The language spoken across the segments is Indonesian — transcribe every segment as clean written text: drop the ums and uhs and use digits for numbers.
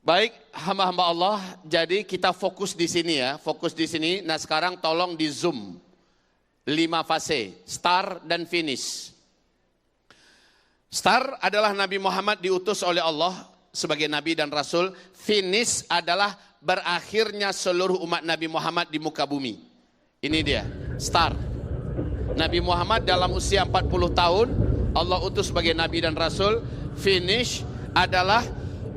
Baik, hamba-hamba Allah, jadi kita fokus di sini ya, fokus di sini. Nah sekarang tolong di zoom 5 fase, start dan finish. Start adalah Nabi Muhammad diutus oleh Allah sebagai Nabi dan Rasul. Finish adalah berakhirnya seluruh umat Nabi Muhammad di muka bumi. Ini dia, start. Nabi Muhammad dalam usia 40 tahun, Allah utus sebagai Nabi dan Rasul. Finish adalah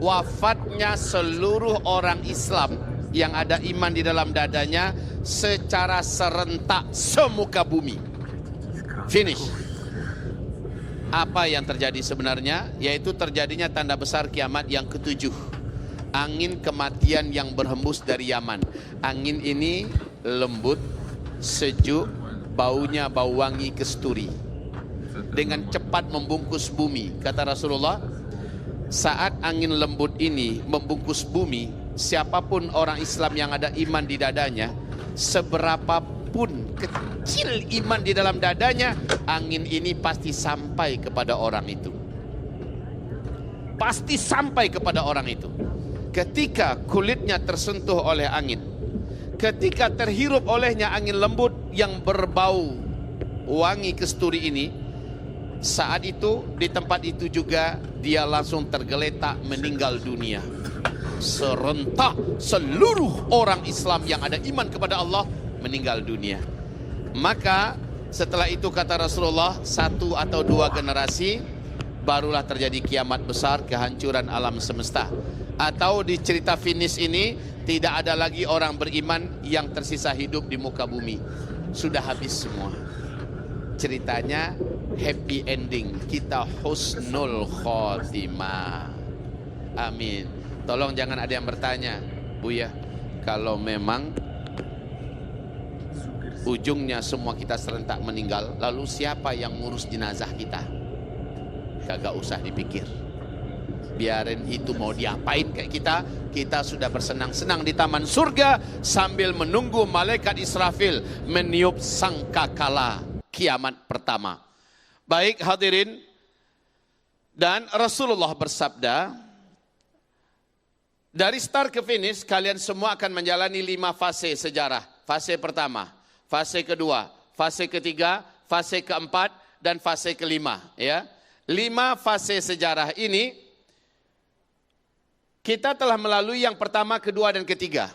wafatnya seluruh orang Islam yang ada iman di dalam dadanya secara serentak semuka bumi. Finish. Apa yang terjadi sebenarnya? Yaitu terjadinya tanda besar kiamat yang ketujuh. Angin kematian yang berhembus dari Yaman. Angin ini lembut, sejuk, baunya bau wangi kesturi. Dengan cepat membungkus bumi. Kata Rasulullah, saat angin lembut ini membungkus bumi, siapapun orang Islam yang ada iman di dadanya, seberapapun kecil iman di dalam dadanya, angin ini pasti sampai kepada orang itu. Pasti sampai kepada orang itu. Ketika kulitnya tersentuh oleh angin, ketika terhirup olehnya angin lembut yang berbau wangi kesturi ini, saat itu di tempat itu juga dia langsung tergeletak meninggal dunia. Serentak seluruh orang Islam yang ada iman kepada Allah meninggal dunia. Maka setelah itu kata Rasulullah, 1 atau 2 generasi barulah terjadi kiamat besar, kehancuran alam semesta. Atau di cerita finish ini tidak ada lagi orang beriman yang tersisa hidup di muka bumi. Sudah habis semua. Ceritanya happy ending, kita husnul khotimah. Amin. Tolong jangan ada yang bertanya, Buya, kalau memang ujungnya semua kita serentak meninggal, lalu siapa yang ngurus jenazah kita? Kagak usah dipikir. Biarin itu mau diapain kayak kita sudah bersenang-senang di taman surga sambil menunggu malaikat Israfil meniup sangkakala kiamat pertama. Baik hadirin, dan Rasulullah bersabda, dari start ke finish kalian semua akan menjalani 5 fase sejarah. Fase pertama, fase kedua, fase ketiga, fase keempat, dan fase kelima. Ya, 5 fase sejarah ini kita telah melalui yang pertama, kedua, dan ketiga.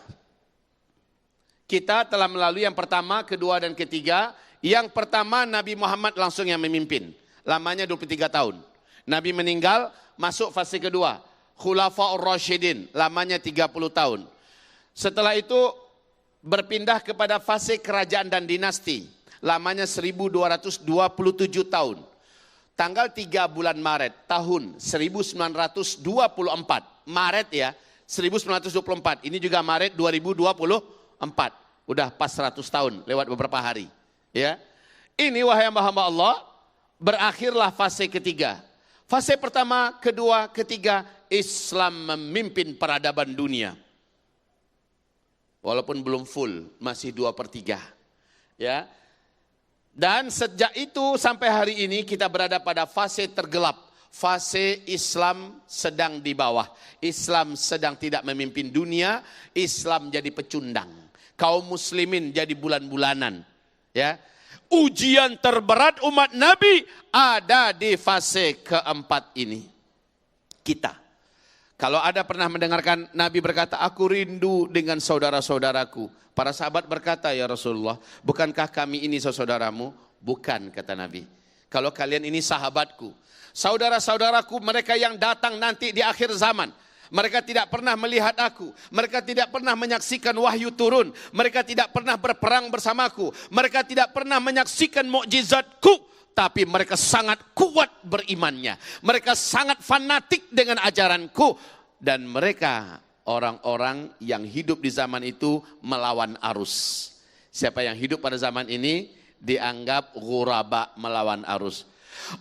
Kita telah melalui yang pertama, kedua, dan ketiga. Yang pertama Nabi Muhammad langsung yang memimpin. Lamanya 23 tahun. Nabi meninggal, masuk fase kedua. Khulafaur Rasyidin, lamanya 30 tahun. Setelah itu berpindah kepada fase kerajaan dan dinasti. Lamanya 1227 tahun. Tanggal 3 bulan Maret tahun 1924. Maret ya, 1924. Ini juga Maret 2024. Udah pas 100 tahun lewat beberapa hari. Ya, ini wahai hamba-hamba Allah, berakhirlah fase ketiga. Fase pertama, kedua, ketiga, Islam memimpin peradaban dunia. Walaupun belum full, masih 2/3. Ya, dan sejak itu sampai hari ini kita berada pada fase tergelap. Fase Islam sedang di bawah. Islam sedang tidak memimpin dunia. Islam jadi pecundang. Kaum muslimin jadi bulan-bulanan. Ya, ujian terberat umat Nabi ada di fase keempat ini. Kita. Kalau ada pernah mendengarkan Nabi berkata, aku rindu dengan saudara-saudaraku. Para sahabat berkata, ya Rasulullah, bukankah kami ini saudaramu? Bukan, kata Nabi. Kalau kalian ini sahabatku. Saudara-saudaraku mereka yang datang nanti di akhir zaman. Mereka tidak pernah melihat aku. Mereka tidak pernah menyaksikan wahyu turun. Mereka tidak pernah berperang bersamaku. Mereka tidak pernah menyaksikan mukjizatku. Tapi mereka sangat kuat berimannya. Mereka sangat fanatik dengan ajaranku. Dan mereka orang-orang yang hidup di zaman itu melawan arus. Siapa yang hidup pada zaman ini dianggap ghuraba, melawan arus.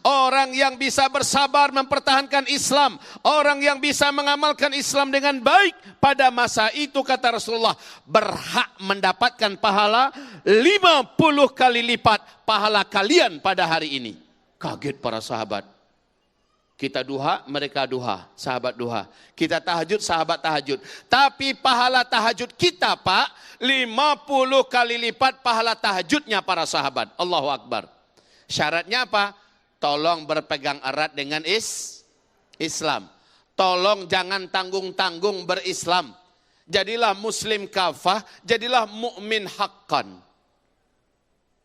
Orang yang bisa bersabar mempertahankan Islam, orang yang bisa mengamalkan Islam dengan baik pada masa itu kata Rasulullah berhak mendapatkan pahala 50 kali lipat pahala kalian pada hari ini. Kaget para sahabat. Kita duha, mereka duha, sahabat duha. Kita tahajud, sahabat tahajud. Tapi pahala tahajud kita, Pak, 50 kali lipat pahala tahajudnya para sahabat. Allahu Akbar. Syaratnya apa? Tolong berpegang erat dengan Islam. Tolong jangan tanggung-tanggung berislam. Jadilah muslim kafah, jadilah mukmin haqqan.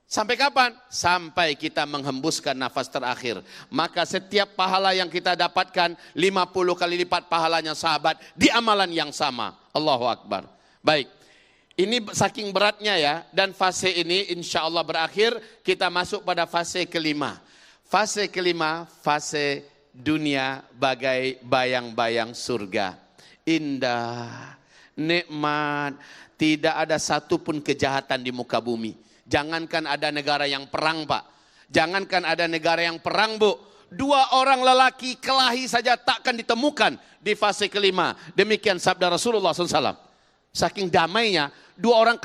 Sampai kapan? Sampai kita menghembuskan nafas terakhir. Maka setiap pahala yang kita dapatkan 50 kali lipat pahalanya sahabat di amalan yang sama. Allahu Akbar. Baik. Ini saking beratnya ya. Dan fase ini insya Allah berakhir. Kita masuk pada fase kelima. Fase kelima, fase dunia bagai bayang-bayang surga. Indah, nikmat, tidak ada satupun kejahatan di muka bumi. Jangankan ada negara yang perang, Pak. Jangankan ada negara yang perang, Bu. 2 orang lelaki kelahi saja takkan ditemukan di fase kelima. Demikian sabda Rasulullah SAW. Saking damainya, 2 orang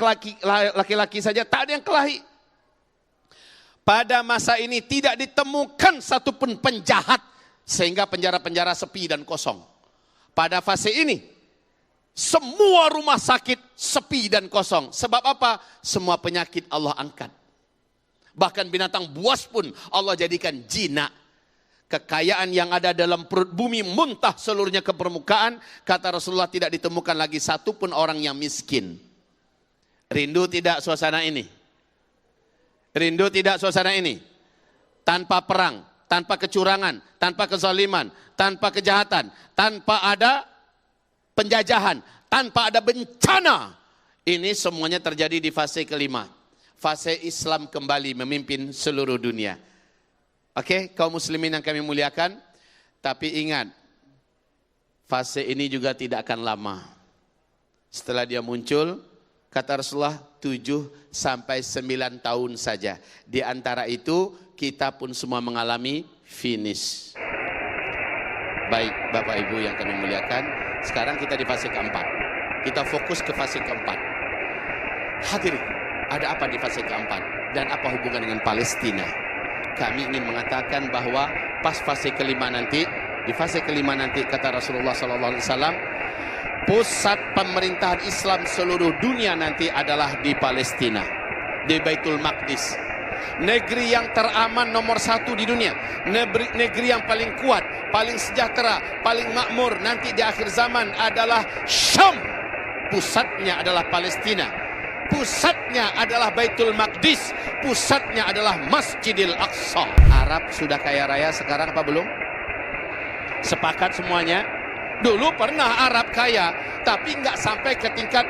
laki-laki saja tak ada yang kelahi. Pada masa ini tidak ditemukan satupun penjahat sehingga penjara-penjara sepi dan kosong. Pada fase ini, semua rumah sakit sepi dan kosong. Sebab apa? Semua penyakit Allah angkat. Bahkan binatang buas pun Allah jadikan jinak. Kekayaan yang ada dalam perut bumi muntah seluruhnya ke permukaan. Kata Rasulullah tidak ditemukan lagi satupun orang yang miskin. Rindu tidak suasana ini? Rindu tidak suasana ini? Tanpa perang, tanpa kecurangan, tanpa kezaliman, tanpa kejahatan, tanpa ada penjajahan, tanpa ada bencana. Ini semuanya terjadi di fase kelima. Fase Islam kembali memimpin seluruh dunia. Oke, kaum muslimin yang kami muliakan. Tapi ingat, fase ini juga tidak akan lama. Setelah dia muncul, kata Rasulullah 7 sampai 9 tahun saja. Di antara itu kita pun semua mengalami finish. Baik Bapak Ibu yang kami muliakan, sekarang kita di fase keempat. Kita fokus ke fase keempat. Hadirin, ada apa di fase keempat? Dan apa hubungan dengan Palestina? Kami ingin mengatakan bahwa pas fase kelima nanti, di fase kelima nanti kata Rasulullah SAW, pusat pemerintahan Islam seluruh dunia nanti adalah di Palestina, di Baitul Maqdis. Negeri yang teraman nomor 1 di dunia, negeri yang paling kuat, paling sejahtera, paling makmur nanti di akhir zaman adalah Syam. Pusatnya adalah Palestina, pusatnya adalah Baitul Maqdis, pusatnya adalah Masjidil Aqsa. Arab sudah kaya raya sekarang apa belum? Sepakat semuanya? Dulu pernah Arab kaya, tapi nggak sampai ke tingkat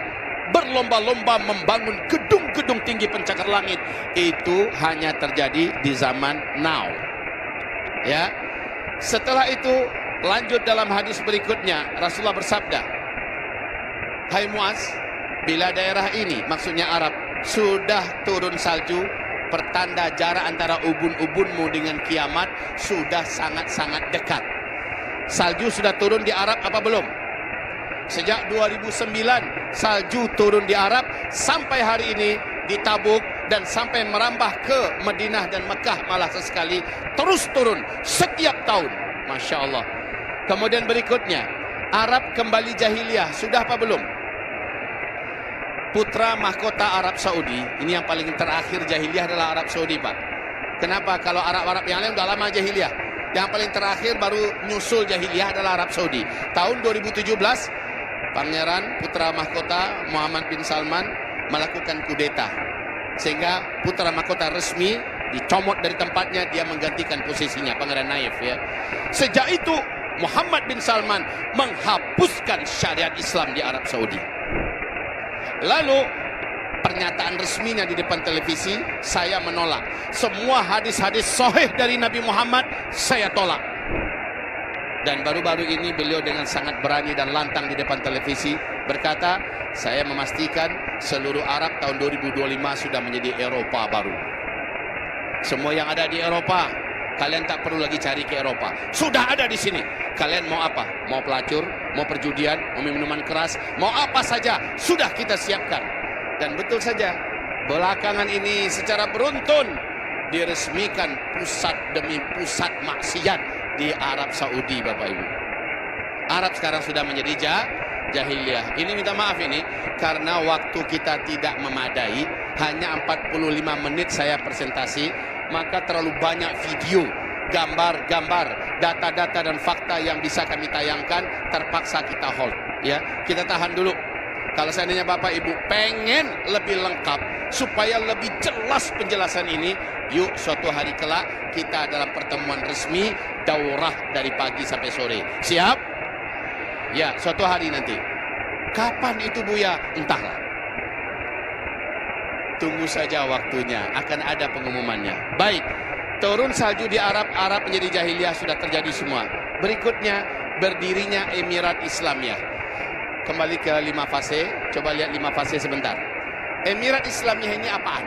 berlomba-lomba membangun gedung-gedung tinggi pencakar langit. Itu hanya terjadi di zaman now. Ya. Setelah itu lanjut dalam hadis berikutnya, Rasulullah bersabda, "Hai Muaz, bila daerah ini, maksudnya Arab, sudah turun salju, pertanda jarak antara ubun-ubunmu dengan kiamat sudah sangat-sangat dekat." Salju sudah turun di Arab apa belum? Sejak 2009 salju turun di Arab sampai hari ini di Tabuk dan sampai merambah ke Madinah dan Mekah malah sesekali terus turun setiap tahun. Masya Allah. Kemudian berikutnya, Arab kembali jahiliyah. Sudah apa belum? Putra mahkota Arab Saudi, ini yang paling terakhir jahiliyah adalah Arab Saudi, Pak. Kenapa? Kalau Arab-Arab yang lain udah lama jahiliyah. Yang paling terakhir baru nyusul jahiliyah adalah Arab Saudi. Tahun 2017, Pangeran putra mahkota Muhammad bin Salman melakukan kudeta. Sehingga putra mahkota resmi dicomot dari tempatnya, dia menggantikan posisinya, Pangeran Naif ya. Sejak itu Muhammad bin Salman menghapuskan syariat Islam di Arab Saudi. Lalu pernyataan resminya di depan televisi, saya menolak. Semua hadis-hadis sahih dari Nabi Muhammad saya tolak. Dan baru-baru ini beliau dengan sangat berani dan lantang di depan televisi berkata, saya memastikan seluruh Arab tahun 2025 sudah menjadi Eropa baru. Semua yang ada di Eropa, kalian tak perlu lagi cari ke Eropa. Sudah ada di sini. Kalian mau apa? Mau pelacur, mau perjudian, mau minuman keras, mau apa saja, sudah kita siapkan. Dan betul saja, belakangan ini secara beruntun diresmikan pusat demi pusat maksiat di Arab Saudi, Bapak Ibu. Arab sekarang sudah menjadi jahiliyah. Ini minta maaf ini karena waktu kita tidak memadai, hanya 45 menit saya presentasi, maka terlalu banyak video, gambar-gambar, data-data dan fakta yang bisa kami tayangkan, terpaksa kita hold. Ya, kita tahan dulu. Kalau seandainya Bapak Ibu pengen lebih lengkap supaya lebih jelas penjelasan ini, yuk suatu hari kelak kita dalam pertemuan resmi daurah dari pagi sampai sore. Siap? Ya, suatu hari nanti. Kapan itu Buya? Entahlah. Tunggu saja waktunya, akan ada pengumumannya. Baik, turun salju di Arab, Arab menjadi jahiliyah sudah terjadi semua. Berikutnya, berdirinya Emirat Islamiyah. Kembali ke 5 fase, coba lihat 5 fase sebentar. Emirat Islamiyah ini apaan?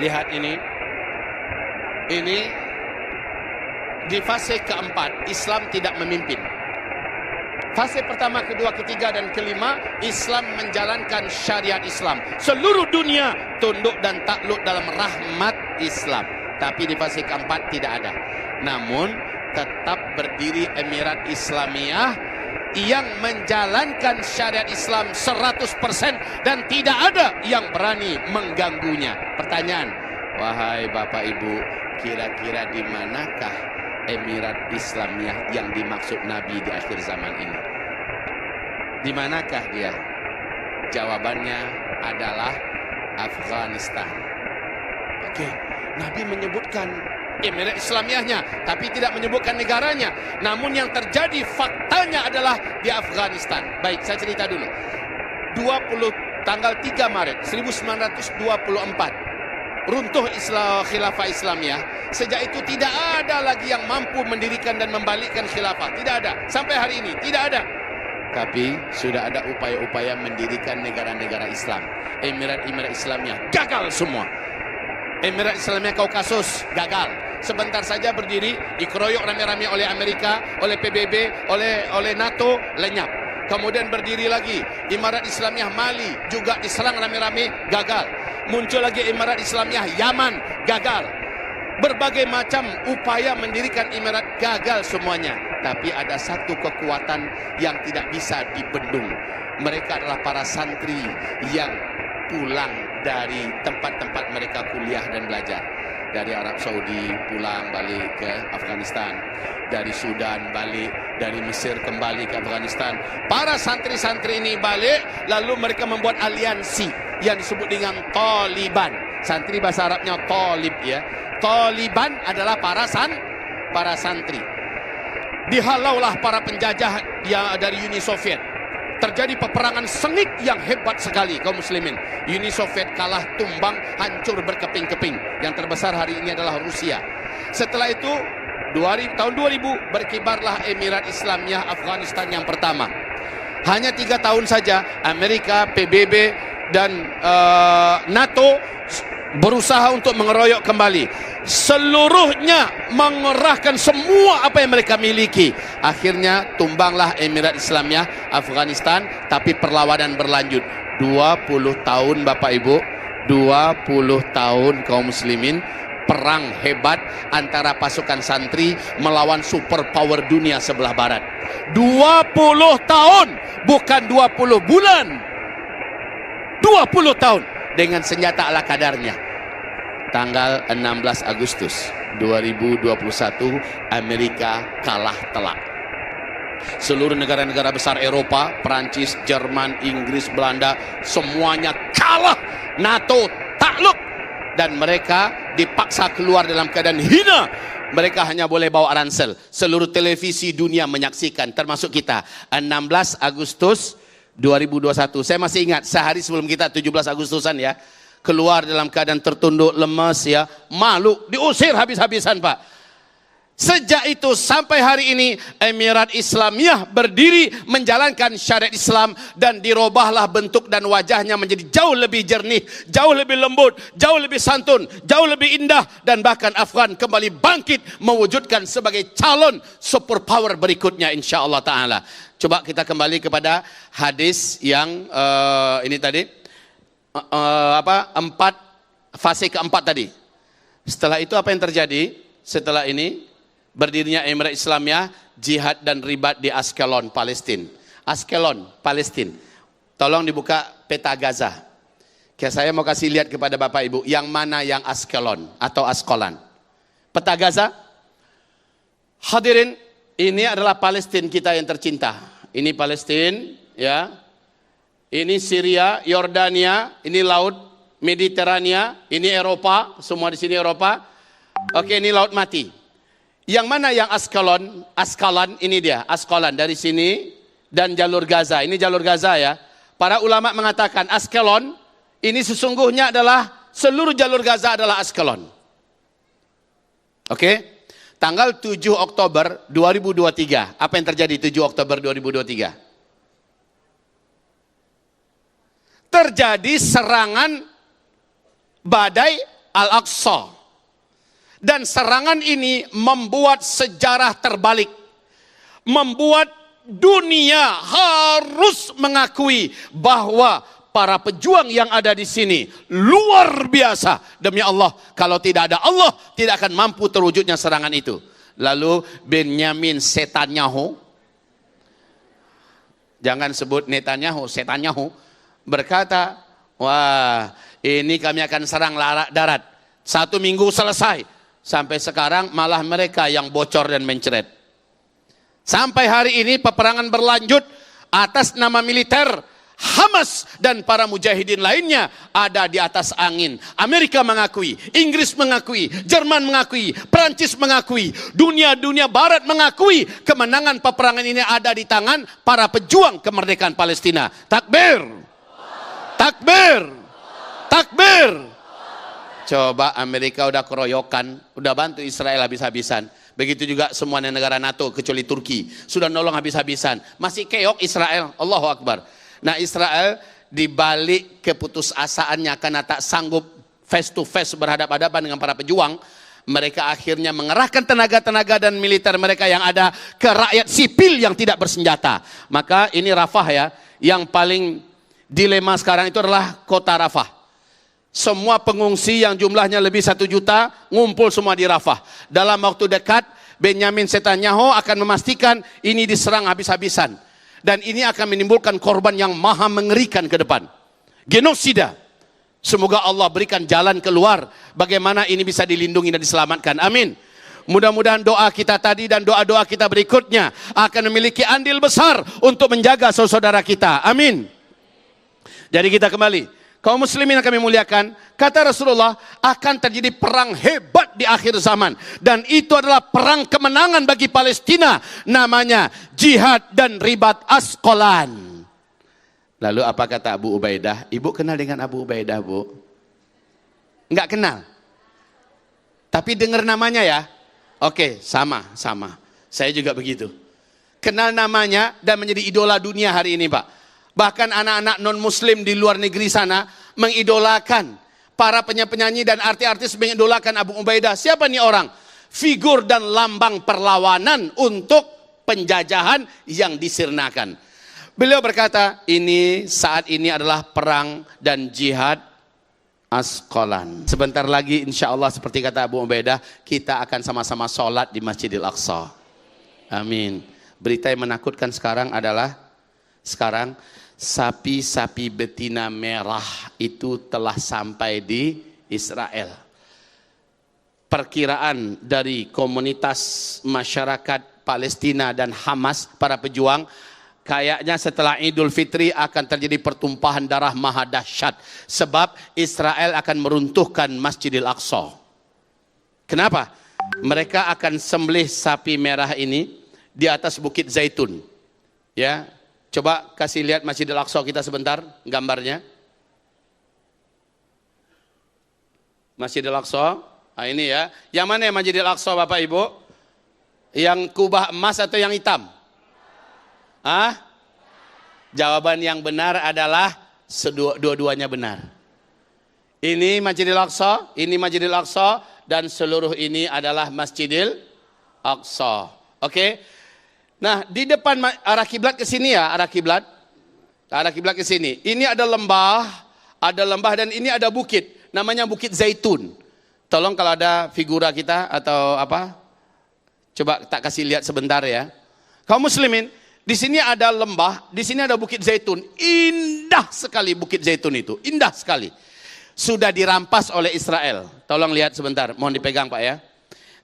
Lihat ini. Ini di fase keempat, Islam tidak memimpin. Fase pertama, kedua, ketiga, dan kelima, Islam menjalankan syariat Islam. Seluruh dunia tunduk dan takluk dalam rahmat Islam. Tapi di fase keempat tidak ada. Namun tetap berdiri Emirat Islamiyah yang menjalankan syariat Islam 100% dan tidak ada yang berani mengganggunya. Pertanyaan, wahai Bapak Ibu, kira-kira di manakah Emirat Islamiyah yang dimaksud Nabi di akhir zaman ini? Di manakah dia? Jawabannya adalah Afghanistan. Oke, Nabi menyebutkan Emirat Islamiyahnya, tapi tidak menyebutkan negaranya. Namun yang terjadi faktanya adalah di Afghanistan. Baik, saya cerita dulu. Tanggal 3 Maret 1924 runtuh khilafah Islamiyah. Sejak itu tidak ada lagi yang mampu mendirikan dan membalikkan khilafah. Tidak ada. Sampai hari ini tidak ada. Tapi sudah ada upaya-upaya mendirikan negara-negara Islam. Emirat-Emirat Islamiyah gagal semua. Emirat Islamiyah Kaukasus gagal. Sebentar saja berdiri, dikeroyok rame-rame oleh Amerika, oleh PBB, oleh NATO, lenyap. Kemudian berdiri lagi Emirat Islamiyah Mali, juga diserang rame-rame, gagal. Muncul lagi Emirat Islamiyah Yaman, gagal. Berbagai macam upaya mendirikan emirat gagal semuanya. Tapi ada satu kekuatan yang tidak bisa dibendung. Mereka adalah para santri yang pulang dari tempat-tempat mereka kuliah dan belajar. Dari Arab Saudi pulang balik ke Afghanistan, dari Sudan balik, dari Mesir kembali ke Afghanistan. Para santri-santri ini balik, lalu mereka membuat aliansi yang disebut dengan Taliban. Santri bahasa Arabnya Talib, ya. Taliban adalah para santri. Dihalaulah para penjajah dari Uni Soviet. Terjadi peperangan sengit yang hebat sekali kaum muslimin. Uni Soviet kalah, tumbang, hancur berkeping-keping. Yang terbesar hari ini adalah Rusia. Setelah itu tahun 2000 berkibarlah Emirat Islamiyah Afghanistan yang pertama. Hanya 3 tahun saja Amerika, PBB dan NATO berusaha untuk mengeroyok kembali. Seluruhnya mengerahkan semua apa yang mereka miliki. Akhirnya tumbanglah Emirat Islamiyah Afghanistan. Tapi perlawanan berlanjut 20 tahun Bapak Ibu, 20 tahun kaum muslimin. Perang hebat antara pasukan santri melawan superpower dunia sebelah barat. 20 tahun, bukan 20 bulan. 20 tahun dengan senjata ala kadarnya. Tanggal 16 Agustus 2021 Amerika kalah telak. Seluruh negara-negara besar Eropa, Prancis, Jerman, Inggris, Belanda, semuanya kalah. NATO takluk dan mereka dipaksa keluar dalam keadaan hina. Mereka hanya boleh bawa ransel. Seluruh televisi dunia menyaksikan, termasuk kita. 16 Agustus 2021. Saya masih ingat sehari sebelum kita 17 Agustusan ya. Keluar dalam keadaan tertunduk, lemas ya, malu, diusir habis-habisan Pak. Sejak itu sampai hari ini Emirat Islamiyah berdiri menjalankan syariat Islam dan dirubahlah bentuk dan wajahnya menjadi jauh lebih jernih, jauh lebih lembut, jauh lebih santun, jauh lebih indah, dan bahkan Afghan kembali bangkit mewujudkan sebagai calon superpower berikutnya insyaallah taala. Coba kita kembali kepada hadis yang ini tadi. Fase keempat tadi. Setelah itu apa yang terjadi? Setelah ini berdirinya Emirat Islamiyah, jihad dan ribat di Askelon, Palestina. Askelon, Palestina. Tolong dibuka peta Gaza. Saya mau kasih lihat kepada Bapak Ibu, yang mana yang Askelon atau Askolan. Peta Gaza. Hadirin, ini adalah Palestina kita yang tercinta. Ini Palestina, ya. Ini Syria, Yordania, ini Laut Mediterania, ini Eropa, semua di sini Eropa. Oke, ini Laut Mati. Yang mana yang Askalon? Askalan, ini dia, Askalan dari sini dan jalur Gaza. Ini jalur Gaza ya. Para ulama mengatakan Askalon ini sesungguhnya adalah seluruh jalur Gaza adalah Askalon. Oke? Tanggal 7 Oktober 2023. Apa yang terjadi 7 Oktober 2023? Terjadi serangan badai Al-Aqsa. Dan serangan ini membuat sejarah terbalik. Membuat dunia harus mengakui bahwa para pejuang yang ada di sini luar biasa. Demi Allah, kalau tidak ada Allah, tidak akan mampu terwujudnya serangan itu. Lalu Benyamin Netanyahu, jangan sebut Netanyahu, Netanyahu, berkata, wah, ini kami akan serang darat. 1 minggu selesai. Sampai sekarang malah mereka yang bocor dan mencret. Sampai hari ini peperangan berlanjut atas nama militer. Hamas dan para mujahidin lainnya ada di atas angin. Amerika mengakui, Inggris mengakui, Jerman mengakui, Perancis mengakui, dunia barat mengakui kemenangan peperangan ini ada di tangan para pejuang kemerdekaan Palestina. Takbir! Takbir! Takbir! Coba Amerika udah keroyokan, udah bantu Israel habis-habisan. Begitu juga semua negara NATO kecuali Turki. Sudah nolong habis-habisan. Masih keok Israel. Allahu Akbar. Nah, Israel dibalik keputusasaannya karena tak sanggup face to face berhadapan-hadapan dengan para pejuang, mereka akhirnya mengerahkan tenaga-tenaga dan militer mereka yang ada ke rakyat sipil yang tidak bersenjata. Maka ini Rafah ya, yang paling dilema sekarang itu adalah kota Rafah. Semua pengungsi yang jumlahnya lebih 1 juta ngumpul semua di Rafah. Dalam waktu dekat Benyamin Netanyahu akan memastikan ini diserang habis-habisan. Dan ini akan menimbulkan korban yang maha mengerikan ke depan. Genosida. Semoga Allah berikan jalan keluar bagaimana ini bisa dilindungi dan diselamatkan. Amin. Mudah-mudahan doa kita tadi dan doa-doa kita berikutnya akan memiliki andil besar untuk menjaga saudara kita. Amin. Jadi kita kembali. Kaum muslimin yang kami muliakan, kata Rasulullah, akan terjadi perang hebat di akhir zaman. Dan itu adalah perang kemenangan bagi Palestina. Namanya jihad dan ribat Asqalan. Lalu apa kata Abu Ubaidah? Ibu kenal dengan Abu Ubaidah, Bu? Enggak kenal? Tapi dengar namanya ya? Oke, sama. Saya juga begitu. Kenal namanya dan menjadi idola dunia hari ini, Pak. Bahkan anak-anak non-muslim di luar negeri sana mengidolakan. Para penyanyi dan artis-artis mengidolakan Abu Ubaidah. Siapa nih orang? Figur dan lambang perlawanan untuk penjajahan yang disirnakan. Beliau berkata, ini saat ini adalah perang dan jihad Asqalan. Sebentar lagi insya Allah seperti kata Abu Ubaidah, kita akan sama-sama sholat di Masjidil Aqsa. Amin. Berita yang menakutkan sekarang adalah, sapi-sapi betina merah itu telah sampai di Israel. Perkiraan dari komunitas masyarakat Palestina dan Hamas, para pejuang, kayaknya setelah Idul Fitri akan terjadi pertumpahan darah maha dahsyat. Sebab Israel akan meruntuhkan Masjidil Aqsa. Kenapa? Mereka akan sembelih sapi merah ini di atas Bukit Zaitun. Ya, coba kasih lihat Masjidil Aqsa kita sebentar gambarnya. Masjidil Aqsa, nah ini ya. Yang mana ya Masjidil Aqsa Bapak Ibu? Yang kubah emas atau yang hitam? Jawaban yang benar adalah dua-duanya benar. Ini Masjidil Aqsa, ini Masjidil Aqsa, dan seluruh ini adalah Masjidil Aqsa. Oke. Nah, di depan arah kiblat ke sini ya, arah kiblat ke sini. Ini ada lembah dan ini ada bukit, namanya Bukit Zaitun. Tolong kalau ada figura kita atau apa, Coba tak kasih lihat sebentar ya. Kaum muslimin, di sini ada lembah, di sini ada Bukit Zaitun. Indah sekali Bukit Zaitun itu, indah sekali. Sudah dirampas oleh Israel. Tolong lihat sebentar, mohon dipegang Pak ya.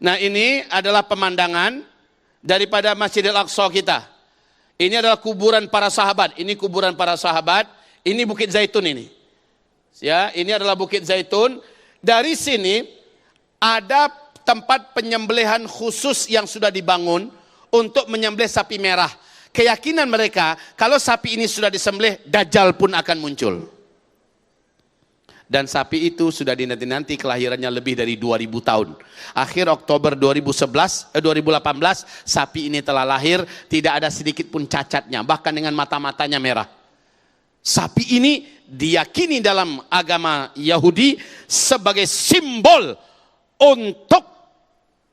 Nah ini adalah pemandangan daripada Masjidil Aqsa kita. Ini adalah kuburan para sahabat. Ini kuburan para sahabat. Ini Bukit Zaitun ini. Ya, ini adalah Bukit Zaitun. Dari sini ada tempat penyembelihan khusus yang sudah dibangun untuk menyembelih sapi merah. Keyakinan mereka, kalau sapi ini sudah disembelih, Dajjal pun akan muncul. Dan sapi itu sudah dinanti-nanti, kelahirannya lebih dari 2000 tahun. Akhir Oktober 2018, sapi ini telah lahir, tidak ada sedikit pun cacatnya, bahkan dengan mata-matanya merah. Sapi ini diyakini dalam agama Yahudi sebagai simbol untuk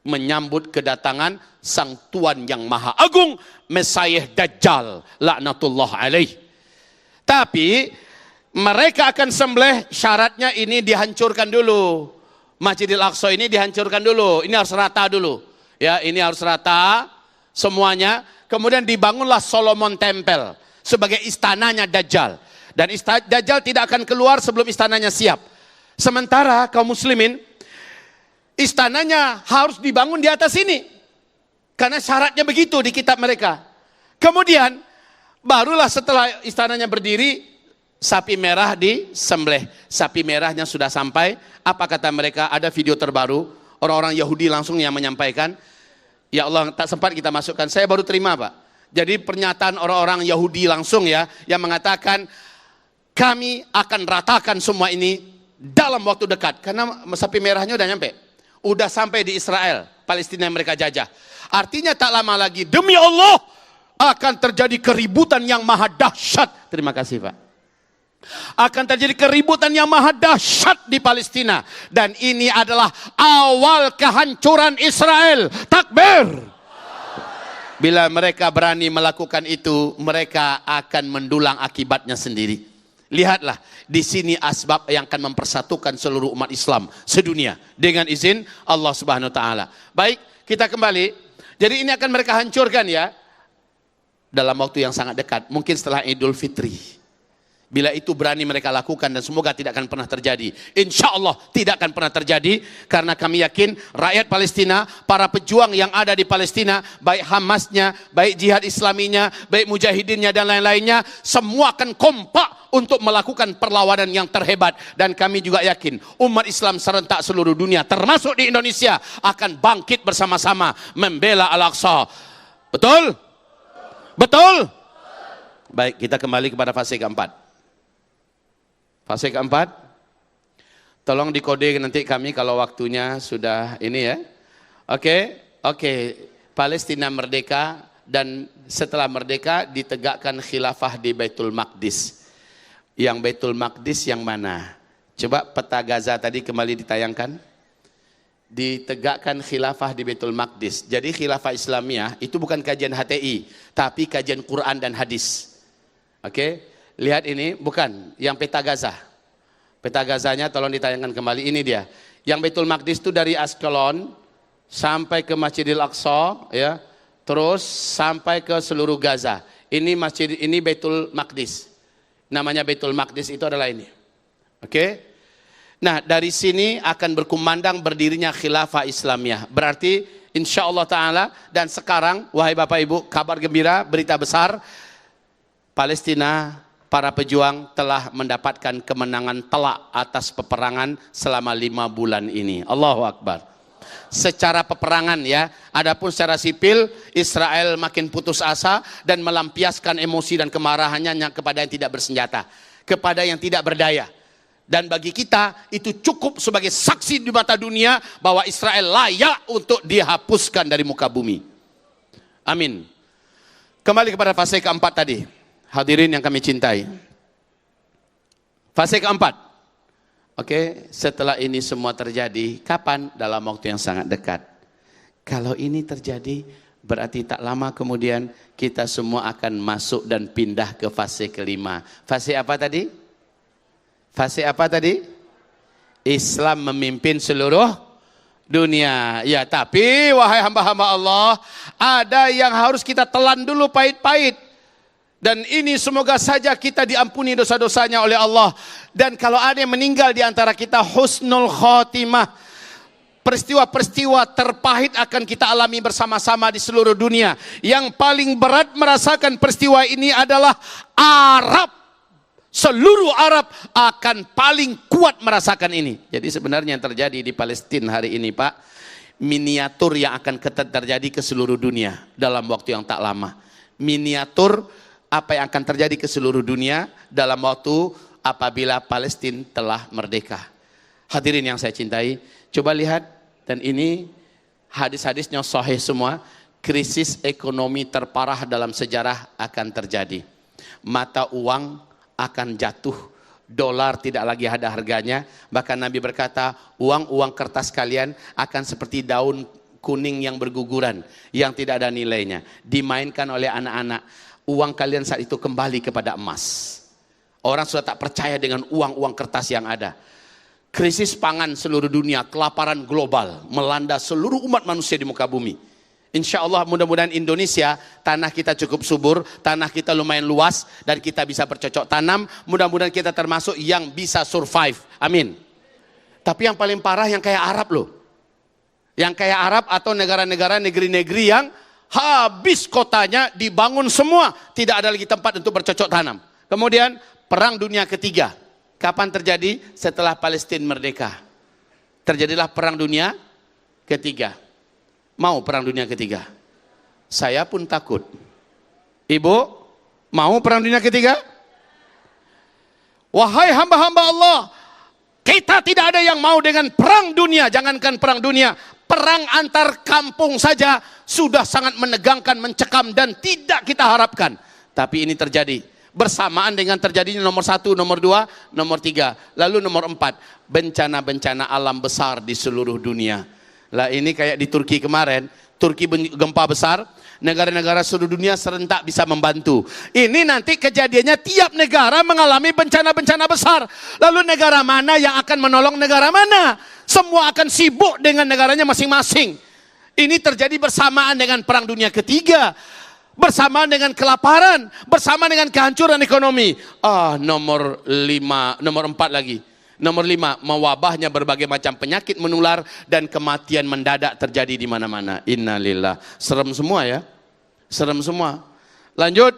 menyambut kedatangan sang Tuhan yang Maha Agung, Mesias Dajjal, laknatullah alaih. Tapi mereka akan sembelih, syaratnya ini dihancurkan dulu. Masjidil Aqsa ini dihancurkan dulu. Ini harus rata dulu. Ya, ini harus rata semuanya. Kemudian dibangunlah Solomon Temple sebagai istananya Dajjal. Dan Dajjal tidak akan keluar sebelum istananya siap. Sementara kaum muslimin, istananya harus dibangun di atas ini. Karena syaratnya begitu di kitab mereka. Kemudian, barulah setelah istananya berdiri, sapi merah disembelih. Sapi merahnya sudah sampai. Apa kata mereka? Ada video terbaru. Orang-orang Yahudi langsung yang menyampaikan. Ya Allah, tak sempat kita masukkan. Saya baru terima Pak. Jadi pernyataan orang-orang Yahudi langsung ya. Yang mengatakan, kami akan ratakan semua ini dalam waktu dekat. Karena sapi merahnya udah nyampe. Udah sampai di Israel, Palestina yang mereka jajah. Artinya tak lama lagi, demi Allah, akan terjadi keributan yang maha dahsyat. Terima kasih Pak. Akan terjadi keributan yang maha dahsyat di Palestina. Dan ini adalah awal kehancuran Israel. Takbir! Bila mereka berani melakukan itu, mereka akan mendulang akibatnya sendiri. Lihatlah, di sini asbab yang akan mempersatukan seluruh umat Islam sedunia dengan izin Allah Subhanahu wa taala. Baik, kita kembali. Jadi ini akan mereka hancurkan ya dalam waktu yang sangat dekat, mungkin setelah Idul Fitri. Bila itu berani mereka lakukan dan semoga tidak akan pernah terjadi. Insya Allah tidak akan pernah terjadi karena kami yakin rakyat Palestina, para pejuang yang ada di Palestina, baik Hamasnya, baik jihad Islaminya, baik mujahidinnya dan lain-lainnya, semua akan kompak untuk melakukan perlawanan yang terhebat. Dan kami juga yakin umat Islam serentak seluruh dunia termasuk di Indonesia akan bangkit bersama-sama membela Al-Aqsa. Betul? Betul? Baik, kita kembali kepada fase keempat. Fase keempat, tolong dikode nanti kami kalau waktunya sudah ini ya. Oke. Palestina merdeka dan setelah merdeka ditegakkan khilafah di Baitul Maqdis. Yang Baitul Maqdis yang mana? Coba peta Gaza tadi kembali ditayangkan. Ditegakkan khilafah di Baitul Maqdis. Jadi khilafah Islamiyah itu bukan kajian HTI, tapi kajian Quran dan hadis. Oke. Lihat ini, bukan yang peta Gaza. Peta Gazanya tolong ditayangkan kembali, ini dia. Yang Baitul Maqdis itu dari Askelon sampai ke Masjidil Aqsa ya. Terus sampai ke seluruh Gaza. Ini masjid, ini Baitul Maqdis. Namanya Baitul Maqdis itu adalah ini. Oke? Nah, dari sini akan berkumandang berdirinya khilafah Islamiyah. Berarti insya Allah Ta'ala, dan sekarang wahai Bapak Ibu, kabar gembira, berita besar, Palestina, para pejuang telah mendapatkan kemenangan telak atas peperangan selama 5 bulan ini. Allahu Akbar. Secara peperangan ya, adapun secara sipil Israel makin putus asa dan melampiaskan emosi dan kemarahannya kepada yang tidak bersenjata, kepada yang tidak berdaya. Dan bagi kita itu cukup sebagai saksi di mata dunia bahwa Israel layak untuk dihapuskan dari muka bumi. Amin. Kembali kepada fase keempat tadi. Hadirin yang kami cintai. Fase keempat. Oke, setelah ini semua terjadi, kapan? Dalam waktu yang sangat dekat. Kalau ini terjadi, berarti tak lama kemudian kita semua akan masuk dan pindah ke fase kelima. Fase apa tadi? Fase apa tadi? Islam memimpin seluruh dunia. Ya, tapi wahai hamba-hamba Allah, ada yang harus kita telan dulu pahit-pahit. Dan ini semoga saja kita diampuni dosa-dosanya oleh Allah. Dan kalau ada yang meninggal di antara kita, husnul khotimah. Peristiwa-peristiwa terpahit akan kita alami bersama-sama di seluruh dunia. Yang paling berat merasakan peristiwa ini adalah Arab. Seluruh Arab akan paling kuat merasakan ini. Jadi sebenarnya yang terjadi di Palestina hari ini, Pak, miniatur yang akan terjadi ke seluruh dunia dalam waktu yang tak lama. Miniatur apa yang akan terjadi ke seluruh dunia dalam waktu apabila Palestina telah merdeka. Hadirin yang saya cintai, coba lihat, dan ini hadis-hadisnya sahih semua. Krisis ekonomi terparah dalam sejarah akan terjadi. Mata uang akan jatuh, dolar tidak lagi ada harganya. Bahkan Nabi berkata, uang-uang kertas kalian akan seperti daun kuning yang berguguran, yang tidak ada nilainya, dimainkan oleh anak-anak. Uang kalian saat itu kembali kepada emas. Orang sudah tak percaya dengan uang-uang kertas yang ada. Krisis pangan seluruh dunia, kelaparan global melanda seluruh umat manusia di muka bumi. Insya Allah mudah-mudahan Indonesia, tanah kita cukup subur, tanah kita lumayan luas, dan kita bisa bercocok tanam. Mudah-mudahan kita termasuk yang bisa survive. Amin. Tapi yang paling parah yang kayak Arab loh. Yang kayak Arab atau negara-negara, negeri-negeri yang habis kotanya, dibangun semua, tidak ada lagi tempat untuk bercocok tanam. Kemudian perang dunia ketiga. Kapan terjadi? Setelah Palestina merdeka. Terjadilah perang dunia ketiga. Mau perang dunia ketiga? Saya pun takut. Ibu, mau perang dunia ketiga? Wahai hamba-hamba Allah, kita tidak ada yang mau dengan perang dunia. Jangankan perang dunia, perang antar kampung saja sudah sangat menegangkan, mencekam, dan tidak kita harapkan. Tapi ini terjadi bersamaan dengan terjadinya nomor 1, nomor 2, nomor 3, lalu nomor 4, bencana-bencana alam besar di seluruh dunia. Lah ini kayak di Turki kemarin, Turki gempa besar, negara-negara seluruh dunia serentak bisa membantu. Ini nanti kejadiannya tiap negara mengalami bencana-bencana besar. Lalu negara mana yang akan menolong negara mana? Semua akan sibuk dengan negaranya masing-masing. Ini terjadi bersamaan dengan perang dunia ketiga, bersamaan dengan kelaparan, bersamaan dengan kehancuran ekonomi. Nomor 4 lagi. Nomor 5, mewabahnya berbagai macam penyakit menular dan kematian mendadak terjadi di mana-mana. Innalillah. Serem semua ya. Serem semua. Lanjut,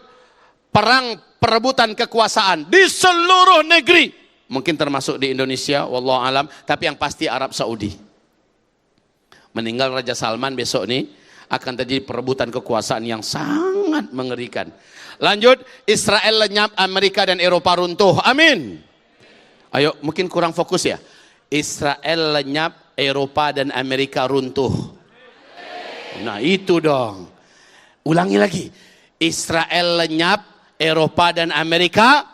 perang perebutan kekuasaan di seluruh negeri. Mungkin termasuk di Indonesia, wallahu alam, tapi yang pasti Arab Saudi. Meninggal Raja Salman besok nih, akan terjadi perebutan kekuasaan yang sangat mengerikan. Lanjut, Israel lenyap, Amerika dan Eropa runtuh. Amin. Ayo, mungkin kurang fokus ya. Israel lenyap, Eropa dan Amerika runtuh. Nah itu dong. Ulangi lagi. Israel lenyap, Eropa dan Amerika.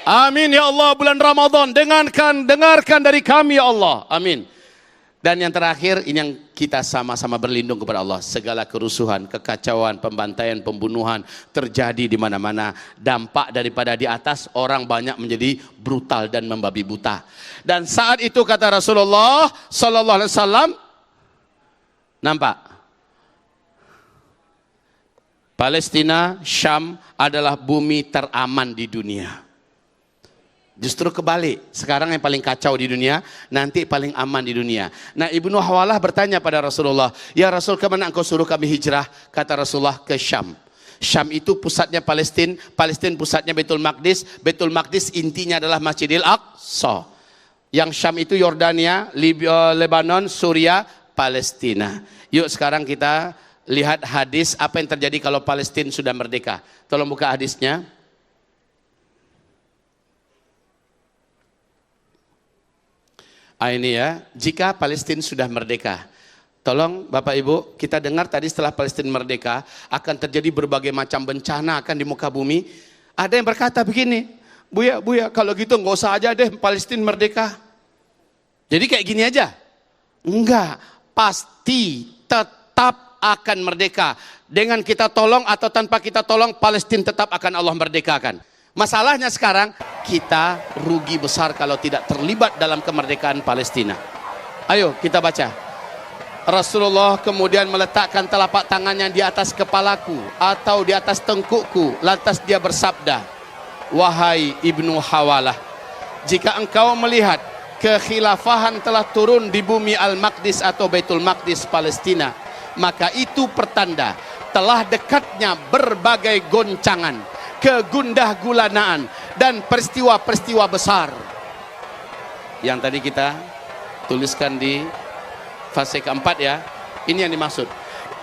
Amin ya Allah, bulan Ramadan. Dengarkan dari kami ya Allah. Amin. Dan yang terakhir, ini yang kita sama-sama berlindung kepada Allah. Segala kerusuhan, kekacauan, pembantaian, pembunuhan terjadi di mana-mana. Dampak daripada di atas, orang banyak menjadi brutal dan membabi buta. Dan saat itu kata Rasulullah Sallallahu Alaihi Wasallam, nampak? Palestina, Syam adalah bumi teraman di dunia. Justru kebalik, sekarang yang paling kacau di dunia, nanti paling aman di dunia. Nah, Ibnu Hawalah bertanya pada Rasulullah, ya Rasul, kemana engkau suruh kami hijrah? Kata Rasulullah, ke Syam. Syam itu pusatnya Palestina, Palestina pusatnya Baitul Maqdis, Baitul Maqdis intinya adalah Masjidil Aqsa. Yang Syam itu Yordania, Lebanon, Suria, Palestina. Yuk sekarang kita lihat hadis apa yang terjadi kalau Palestina sudah merdeka. Tolong buka hadisnya. Ini ya, jika Palestina sudah merdeka. Tolong Bapak Ibu, kita dengar tadi setelah Palestina merdeka akan terjadi berbagai macam bencana akan di muka bumi. Ada yang berkata begini, Buya, kalau gitu nggak usah aja deh Palestina merdeka. Jadi kayak gini aja. Enggak, pasti tetap akan merdeka. Dengan kita tolong atau tanpa kita tolong, Palestina tetap akan Allah merdekakan. Masalahnya sekarang kita rugi besar kalau tidak terlibat dalam kemerdekaan Palestina. Ayo kita baca. Rasulullah kemudian meletakkan telapak tangannya di atas kepalaku atau di atas tengkukku. Lantas dia bersabda, wahai Ibnu Hawalah, jika engkau melihat kekhilafahan telah turun di bumi Al-Maqdis atau Baitul Maqdis Palestina, maka itu pertanda telah dekatnya berbagai goncangan, kegundah gulanaan dan peristiwa-peristiwa besar yang tadi kita tuliskan di fase keempat ya. Ini yang dimaksud.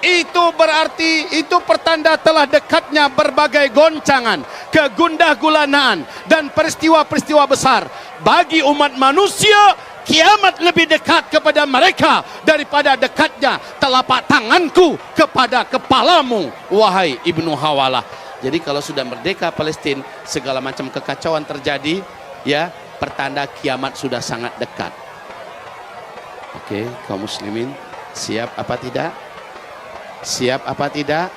Itu berarti itu pertanda telah dekatnya berbagai goncangan, kegundah gulanaan dan peristiwa-peristiwa besar bagi umat manusia. Kiamat lebih dekat kepada mereka daripada dekatnya telapak tanganku kepada kepalamu, wahai Ibnu Hawalah. Jadi kalau sudah merdeka Palestina, segala macam kekacauan terjadi, ya, pertanda kiamat sudah sangat dekat. Oke, kaum muslimin, siap apa tidak? Siap apa tidak?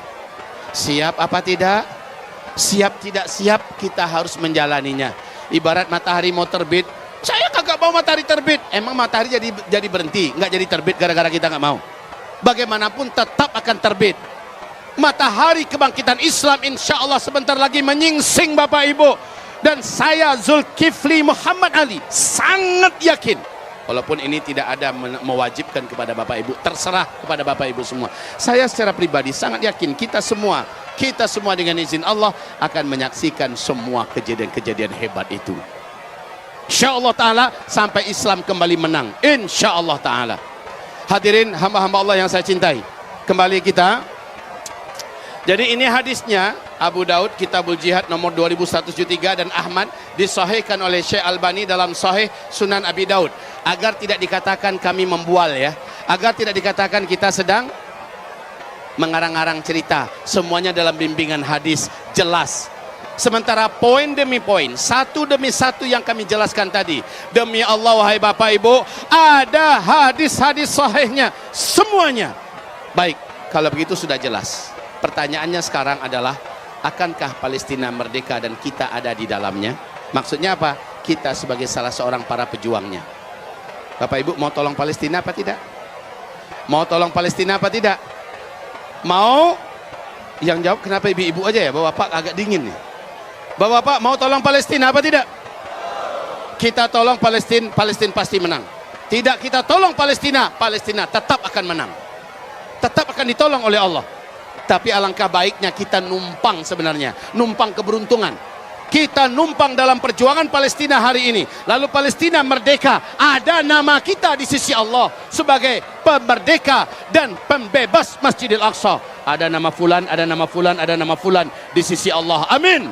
Siap apa tidak? Siap tidak siap, kita harus menjalaninya. Ibarat matahari mau terbit, saya kagak mau matahari terbit. Emang matahari jadi berhenti, nggak jadi terbit gara-gara kita nggak mau. Bagaimanapun tetap akan terbit. Matahari kebangkitan Islam insya Allah sebentar lagi menyingsing Bapak Ibu. Dan saya Zulkifli Muhammad Ali sangat yakin, walaupun ini tidak ada mewajibkan kepada Bapak Ibu, terserah kepada Bapak Ibu semua. Saya secara pribadi sangat yakin kita semua dengan izin Allah akan menyaksikan semua kejadian-kejadian hebat itu. Insya Allah Ta'ala sampai Islam kembali menang. Insya Allah Ta'ala. Hadirin hamba-hamba Allah yang saya cintai, kembali kita. Jadi ini hadisnya Abu Daud Kitabul Jihad nomor 2173 dan Ahmad disahihkan oleh Syekh Albani dalam Sahih Sunan Abi Daud. Agar tidak dikatakan kami membual ya, agar tidak dikatakan kita sedang mengarang-arang cerita, semuanya dalam bimbingan hadis jelas. Sementara poin demi poin, satu demi satu yang kami jelaskan tadi, demi Allah wahai Bapak Ibu, ada hadis-hadis sahihnya semuanya. Baik, kalau begitu sudah jelas. Pertanyaannya sekarang adalah, akankah Palestina merdeka dan kita ada di dalamnya? Maksudnya apa? Kita sebagai salah seorang para pejuangnya. Bapak Ibu mau tolong Palestina apa tidak? Mau tolong Palestina apa tidak? Mau? Yang jawab kenapa ibu-ibu aja ya? Bapak agak dingin nih. Bapak mau tolong Palestina apa tidak? Kita tolong Palestina, Palestina pasti menang. Tidak kita tolong Palestina, Palestina tetap akan menang. Tetap akan ditolong oleh Allah. Tapi alangkah baiknya kita numpang sebenarnya, numpang keberuntungan. Kita numpang dalam perjuangan Palestina hari ini. Lalu Palestina merdeka, ada nama kita di sisi Allah sebagai pemerdeka dan pembebas Masjidil Aqsa. Ada nama fulan, ada nama fulan, ada nama fulan di sisi Allah. Amin.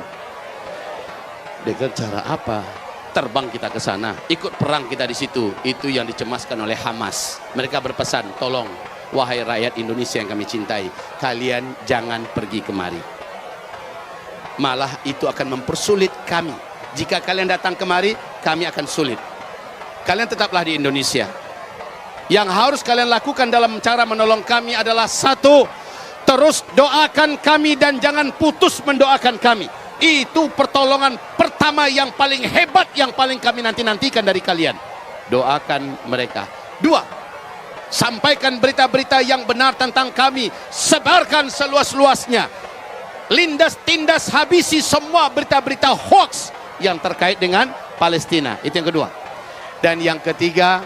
Dengan cara apa? Terbang kita ke sana, ikut perang kita di situ. Itu yang dicemaskan oleh Hamas. Mereka berpesan, tolong wahai rakyat Indonesia yang kami cintai, kalian jangan pergi kemari. Malah itu akan mempersulit kami. Jika kalian datang kemari, kami akan sulit. Kalian tetaplah di Indonesia. Yang harus kalian lakukan dalam cara menolong kami adalah satu, terus doakan kami dan jangan putus mendoakan kami. Itu pertolongan pertama yang paling hebat, yang paling kami nanti-nantikan dari kalian. Doakan mereka. Dua, sampaikan berita-berita yang benar tentang kami, sebarkan seluas-luasnya. Lindas tindas habisi semua berita-berita hoax yang terkait dengan Palestina. Itu yang kedua. Dan yang ketiga,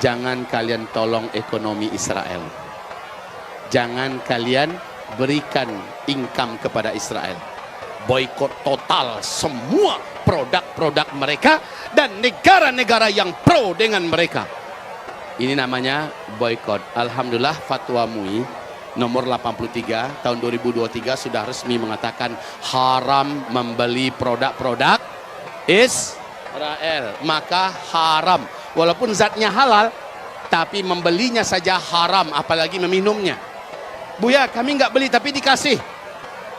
jangan kalian tolong ekonomi Israel. Jangan kalian berikan income kepada Israel. Boikot total semua produk-produk mereka dan negara-negara yang pro dengan mereka. Ini namanya boikot. Alhamdulillah fatwa MUI nomor 83 tahun 2023 sudah resmi mengatakan haram membeli produk-produk Israel. Maka haram, walaupun zatnya halal, tapi membelinya saja haram, apalagi meminumnya. Buya, kami nggak beli tapi dikasih.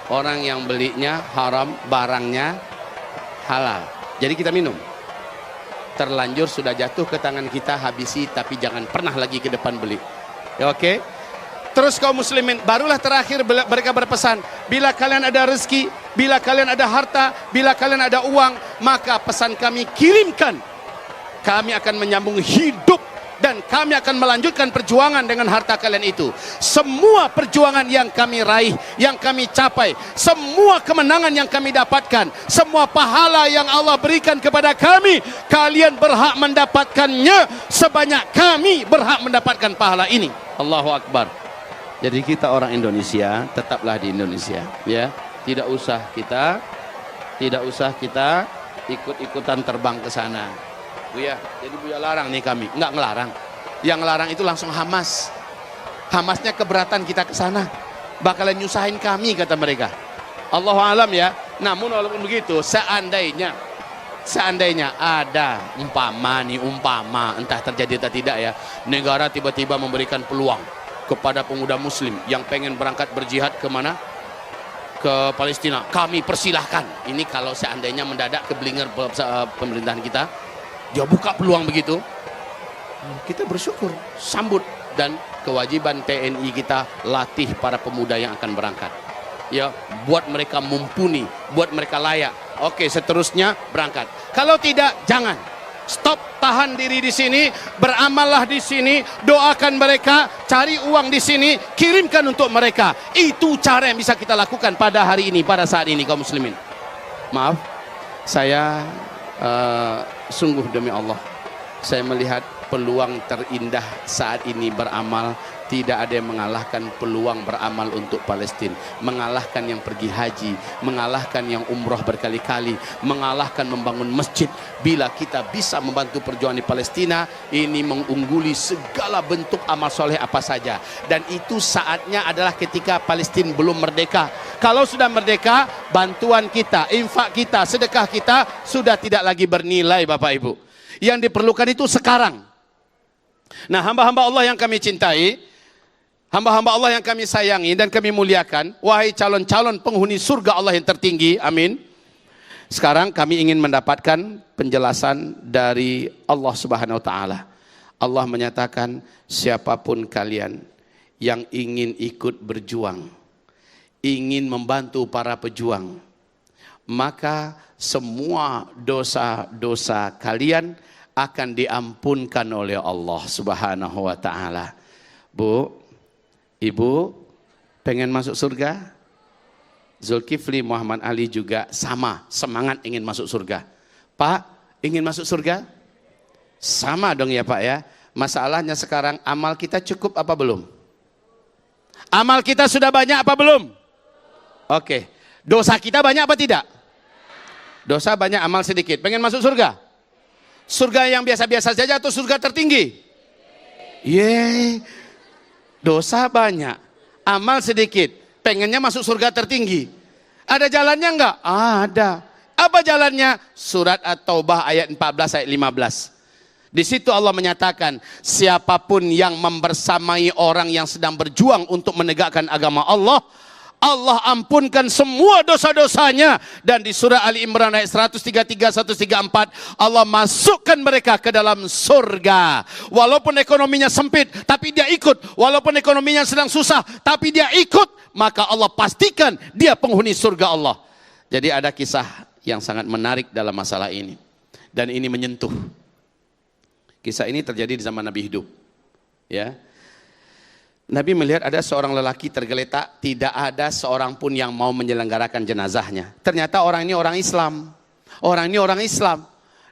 Orang yang belinya haram, barangnya halal. Jadi kita minum. Terlanjur sudah jatuh ke tangan kita, habisi, tapi jangan pernah lagi ke depan beli. Ya, oke? Terus kaum muslimin, barulah terakhir mereka berpesan, bila kalian ada rezeki, bila kalian ada harta, bila kalian ada uang, maka pesan kami kirimkan. Kami akan menyambung hidup dan kami akan melanjutkan perjuangan dengan harta kalian itu. Semua perjuangan yang kami raih, yang kami capai, semua kemenangan yang kami dapatkan, semua pahala yang Allah berikan kepada kami, kalian berhak mendapatkannya sebanyak kami berhak mendapatkan pahala ini. Allahu Akbar. Jadi kita orang Indonesia, tetaplah di Indonesia, ya. Tidak usah kita ikut-ikutan terbang ke sana. Buya, jadi Buya larang nih kami, enggak ngelarang. Yang ngelarang itu langsung Hamas. Hamasnya keberatan kita ke sana, bakalan nyusahin kami kata mereka. Allahu alam ya. Namun walaupun begitu, seandainya ada umpama, entah terjadi atau tidak ya, negara tiba-tiba memberikan peluang kepada pemuda muslim yang pengen berangkat berjihad ke mana? Ke Palestina. Kami persilahkan. Ini kalau seandainya mendadak keblinger pemerintahan kita, dia buka peluang begitu, kita bersyukur, sambut. Dan kewajiban TNI kita latih para pemuda yang akan berangkat, ya, buat mereka mumpuni, buat mereka layak. Oke, seterusnya berangkat. Kalau tidak, jangan. Stop, tahan diri di sini, beramallah di sini, doakan mereka, cari uang di sini, kirimkan untuk mereka. Itu cara yang bisa kita lakukan pada hari ini, pada saat ini, kaum muslimin. Maaf, saya sungguh demi Allah, saya melihat peluang terindah saat ini beramal. Tidak ada yang mengalahkan peluang beramal untuk Palestina, mengalahkan yang pergi haji, mengalahkan yang umroh berkali-kali, mengalahkan membangun masjid. Bila kita bisa membantu perjuangan di Palestina, ini mengungguli segala bentuk amal soleh apa saja. Dan itu saatnya adalah ketika Palestina belum merdeka. Kalau sudah merdeka, bantuan kita, infak kita, sedekah kita sudah tidak lagi bernilai, Bapak Ibu. Yang diperlukan itu sekarang. Nah, hamba-hamba Allah yang kami cintai, hamba-hamba Allah yang kami sayangi dan kami muliakan, wahai calon-calon penghuni surga Allah yang tertinggi, amin. Sekarang kami ingin mendapatkan penjelasan dari Allah Subhanahu wa taala. Allah menyatakan, siapapun kalian yang ingin ikut berjuang, ingin membantu para pejuang, maka semua dosa-dosa kalian akan diampunkan oleh Allah Subhanahu wa taala. Bu, Ibu pengen masuk surga? Zulkifli Muhammad Ali juga sama, semangat ingin masuk surga. Pak, ingin masuk surga? Sama dong ya Pak ya. Masalahnya sekarang amal kita cukup apa belum? Amal kita sudah banyak apa belum? Oke. Dosa kita banyak apa tidak? Dosa banyak, amal sedikit. Pengen masuk surga? Surga yang biasa-biasa saja atau surga tertinggi? Dosa banyak, amal sedikit, pengennya masuk surga tertinggi. Ada jalannya enggak? Ada. Apa jalannya? Surat At-Taubah ayat 14 ayat 15. Di situ Allah menyatakan, siapapun yang membersamai orang yang sedang berjuang untuk menegakkan agama Allah, Allah ampunkan semua dosa-dosanya. Dan di surah Ali Imran ayat 133, 134, Allah masukkan mereka ke dalam surga. Walaupun ekonominya sempit, tapi dia ikut. Walaupun ekonominya sedang susah, tapi dia ikut. Maka Allah pastikan dia penghuni surga Allah. Jadi ada kisah yang sangat menarik dalam masalah ini. Dan ini menyentuh. Kisah ini terjadi di zaman Nabi hidup. Ya. Nabi melihat ada seorang lelaki tergeletak, tidak ada seorang pun yang mau menyelenggarakan jenazahnya. Ternyata orang ini orang Islam. Orang ini orang Islam.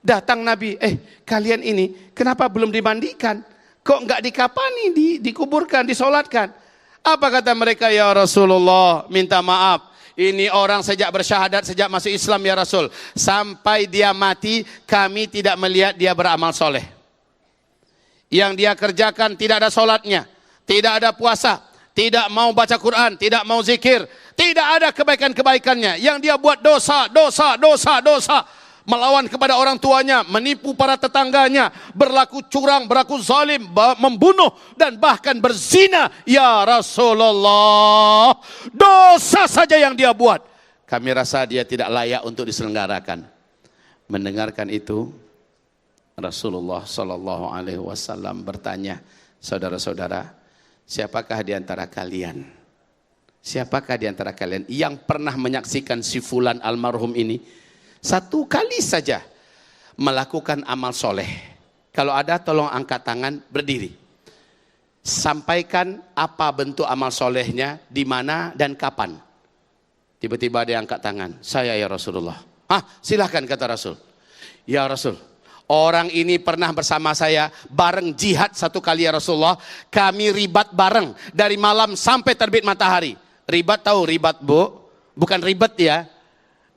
Datang Nabi, kalian ini kenapa belum dimandikan? Kok enggak dikapani, dikuburkan, disolatkan? Apa kata mereka? Ya Rasulullah, minta maaf. Ini orang sejak bersyahadat, sejak masuk Islam ya Rasul. Sampai dia mati, kami tidak melihat dia beramal soleh. Yang dia kerjakan tidak ada solatnya. Tidak ada puasa, tidak mau baca Quran, tidak mau zikir, tidak ada kebaikan-kebaikannya. Yang dia buat dosa. Melawan kepada orang tuanya, menipu para tetangganya, berlaku curang, berlaku zalim, membunuh, dan bahkan berzina. Ya Rasulullah, dosa saja yang dia buat. Kami rasa dia tidak layak untuk diselenggarakan. Mendengarkan itu, Rasulullah SAW bertanya, saudara-saudara, siapakah di antara kalian? Siapakah di antara kalian yang pernah menyaksikan si fulan almarhum ini satu kali saja melakukan amal soleh? Kalau ada tolong angkat tangan, berdiri. Sampaikan apa bentuk amal solehnya, di mana dan kapan. Tiba-tiba dia angkat tangan, saya ya Rasulullah. Silahkan kata Rasul. Ya Rasul, orang ini pernah bersama saya bareng jihad satu kali ya Rasulullah. Kami ribat bareng dari malam sampai terbit matahari. Ribat, tahu ribat bu? Bukan ribet ya.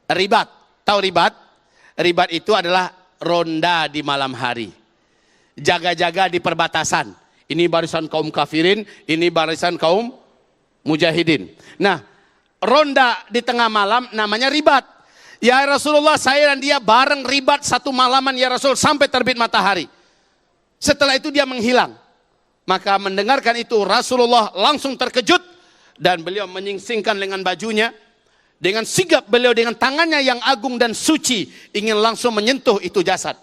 Ribat, tahu ribat? Ribat itu adalah ronda di malam hari. Jaga-jaga di perbatasan. Ini barisan kaum kafirin, ini barisan kaum mujahidin. Nah, ronda di tengah malam namanya ribat. Ya Rasulullah, saya dan dia bareng ribat satu malaman ya Rasul sampai terbit matahari. Setelah itu dia menghilang. Maka mendengarkan itu Rasulullah langsung terkejut dan beliau menyingsingkan lengan bajunya. Dengan sigap beliau dengan tangannya yang agung dan suci ingin langsung menyentuh itu jasad.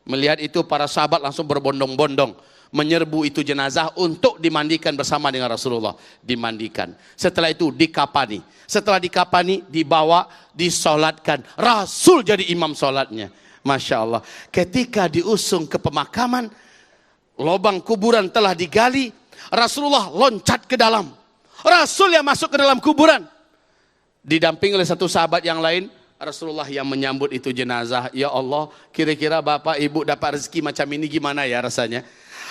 Melihat itu para sahabat langsung berbondong-bondong menyerbu itu jenazah untuk dimandikan bersama dengan Rasulullah. Dimandikan. Setelah itu dikapani. Setelah dikapani dibawa disolatkan. Rasul jadi imam solatnya. Masya Allah. Ketika diusung ke pemakaman, lubang kuburan telah digali, Rasulullah loncat ke dalam. Rasul yang masuk ke dalam kuburan. Didamping oleh satu sahabat yang lain, Rasulullah yang menyambut itu jenazah. Ya Allah, kira-kira bapak ibu dapat rezeki macam ini gimana ya rasanya?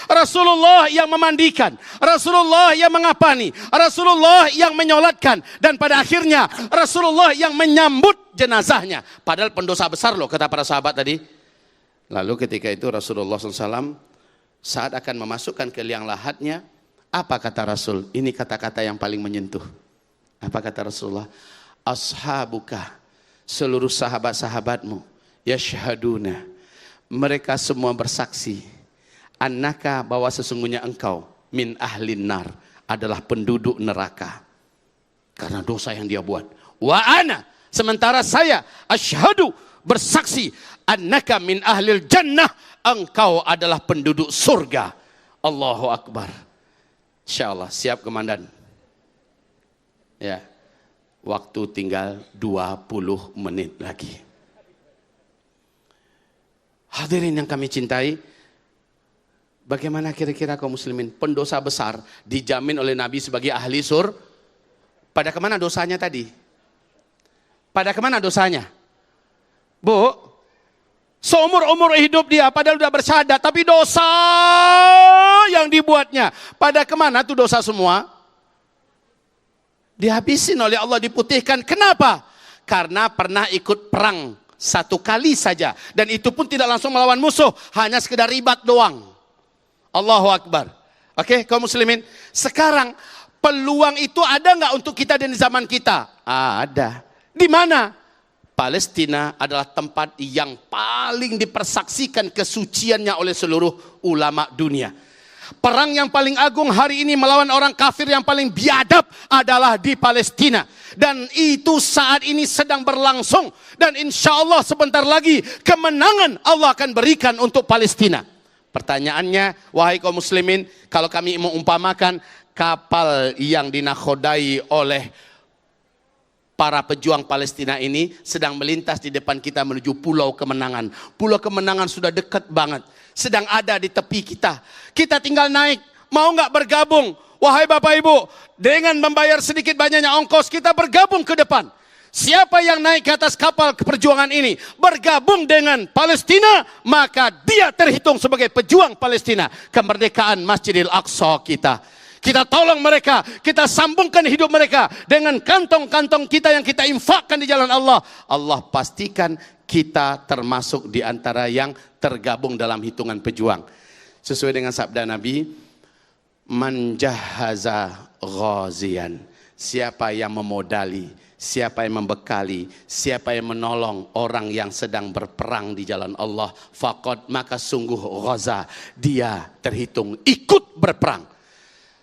Rasulullah yang memandikan, Rasulullah yang mengapani, Rasulullah yang menyolatkan, dan pada akhirnya Rasulullah yang menyambut jenazahnya. Padahal pendosa besar loh kata para sahabat tadi. Lalu ketika itu Rasulullah SAW saat akan memasukkan ke liang lahatnya, apa kata Rasul? Ini kata-kata yang paling menyentuh. Apa kata Rasulullah? Ashabuka, seluruh sahabat-sahabatmu, yashhaduna, mereka semua bersaksi, annaka, bahwa sesungguhnya engkau min ahlin nar, adalah penduduk neraka karena dosa yang dia buat. Wa ana, sementara saya asyhadu, bersaksi, annaka min ahlil jannah, engkau adalah penduduk surga. Allahu Akbar. Insyaallah, siap komandan. Ya. Waktu tinggal 20 menit lagi. Hadirin yang kami cintai, bagaimana kira-kira kaum muslimin? Pendosa besar dijamin oleh Nabi sebagai ahli sur. Pada kemana dosanya tadi? Pada kemana dosanya? Bu, seumur-umur hidup dia padahal sudah bersyahadat, tapi dosa yang dibuatnya, pada kemana tuh dosa semua? Dihabisin oleh Allah, diputihkan. Kenapa? Karena pernah ikut perang satu kali saja, dan itu pun tidak langsung melawan musuh, hanya sekedar ribat doang. Allahu Akbar. Oke, kaum muslimin, sekarang peluang itu ada nggak untuk kita dan di zaman kita? Ada. Di mana? Palestina adalah tempat yang paling dipersaksikan kesuciannya oleh seluruh ulama dunia. Perang yang paling agung hari ini melawan orang kafir yang paling biadab adalah di Palestina. Dan itu saat ini sedang berlangsung. Dan insya Allah sebentar lagi kemenangan Allah akan berikan untuk Palestina. Pertanyaannya, wahai kaum muslimin, kalau kami mengumpamakan kapal yang dinakodai oleh para pejuang Palestina ini sedang melintas di depan kita menuju Pulau Kemenangan. Pulau Kemenangan sudah dekat banget, sedang ada di tepi kita. Kita tinggal naik. Mau nggak bergabung? Wahai Bapak Ibu, dengan membayar sedikit banyaknya ongkos, kita bergabung ke depan. Siapa yang naik ke atas kapal perjuangan ini bergabung dengan Palestina, maka dia terhitung sebagai pejuang Palestina. Kemerdekaan Masjidil Aqsa kita. Kita tolong mereka, kita sambungkan hidup mereka dengan kantong-kantong kita yang kita infakkan di jalan Allah. Allah pastikan kita termasuk di antara yang tergabung dalam hitungan pejuang. Sesuai dengan sabda Nabi, man jahaza ghazian, siapa yang memodali, siapa yang membekali, siapa yang menolong orang yang sedang berperang di jalan Allah, faqad, maka sungguh ghaza, dia terhitung ikut berperang.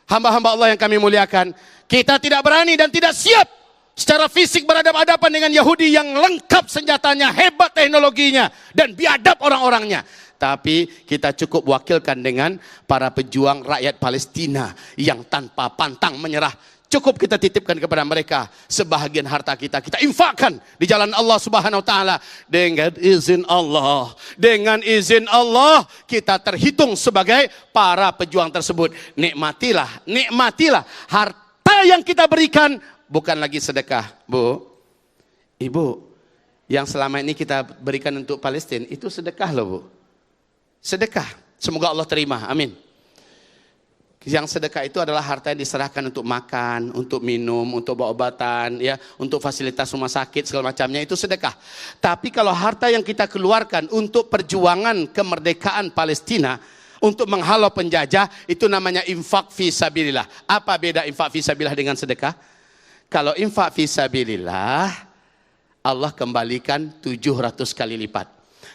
Hamba-hamba Allah yang kami muliakan, kita tidak berani dan tidak siap secara fisik berhadapan-hadapan dengan Yahudi yang lengkap senjatanya, hebat teknologinya, dan biadab orang-orangnya. Tapi kita cukup wakilkan dengan para pejuang rakyat Palestina yang tanpa pantang menyerah. cukup kita titipkan kepada mereka sebahagian harta kita. Kita infakkan di jalan Allah Subhanahu wa taala dengan izin Allah. Dengan izin Allah kita terhitung sebagai para pejuang tersebut. Nikmatilah, nikmatilah harta yang kita berikan bukan lagi sedekah, Bu. Ibu, yang selama ini kita berikan untuk Palestina itu sedekah loh, Bu. Sedekah. Semoga Allah terima. Amin. Yang sedekah itu adalah harta yang diserahkan untuk makan, untuk minum, untuk obat-obatan, ya, untuk fasilitas rumah sakit segala macamnya, itu sedekah. Tapi kalau harta yang kita keluarkan untuk perjuangan kemerdekaan Palestina, untuk menghalau penjajah, itu namanya infak fisabilillah. Apa beda infak fisabilillah dengan sedekah? Kalau infak fisabilillah, Allah kembalikan 700 kali lipat.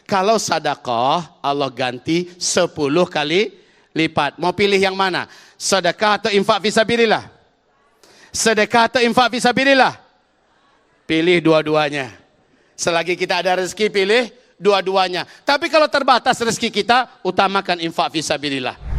Kalau sedekah, Allah ganti 10 kali lipat. Mau pilih yang mana? Sedekah atau infak fisabilillah? Sedekah atau infak fisabilillah? Pilih dua-duanya. Selagi kita ada rezeki, pilih dua-duanya. Tapi kalau terbatas rezeki kita, utamakan infak fisabilillah.